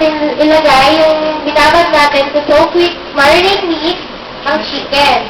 natin ilagay yung binabad natin sa so quick marinade meat, ang chicken.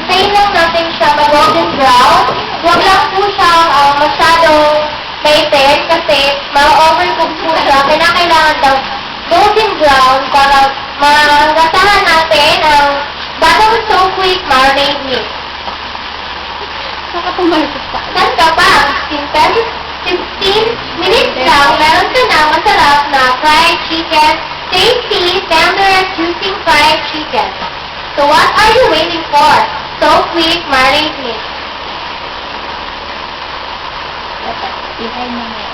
Tayin lang natin siya mag-golden brown. Huwag lang po siyang masyadong maitin kasi ma-overcook po siya. Kailangan ng golden brown para magasahan natin ang bagong so quick marinade meat. Saan ka pa? 15 minutes lang, meron ka na masarap na fried chicken, tasty, tender, and juicy fried chicken. So what are you waiting for? So quick marinade meat. Ihay mo na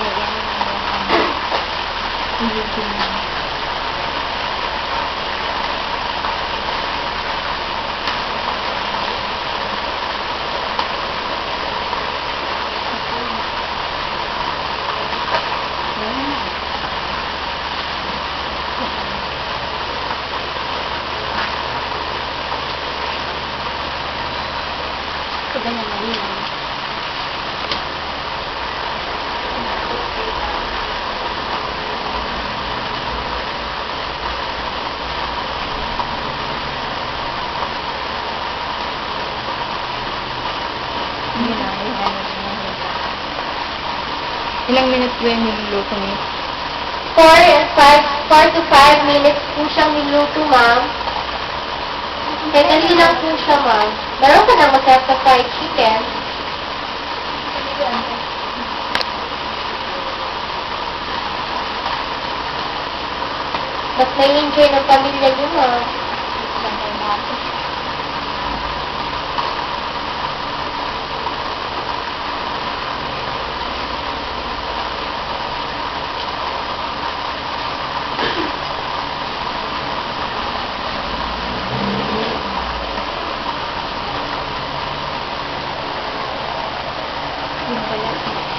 Ilang minutes ba yung niluluto niyo? 4 to 5 minutes po siyang niluto, ma'am. Kaya dali lang po siya, ma'am. Meron ka na masarap na fried chicken. Mas nai-enjoy ng pamilya niyo, ma'am. Yung pala.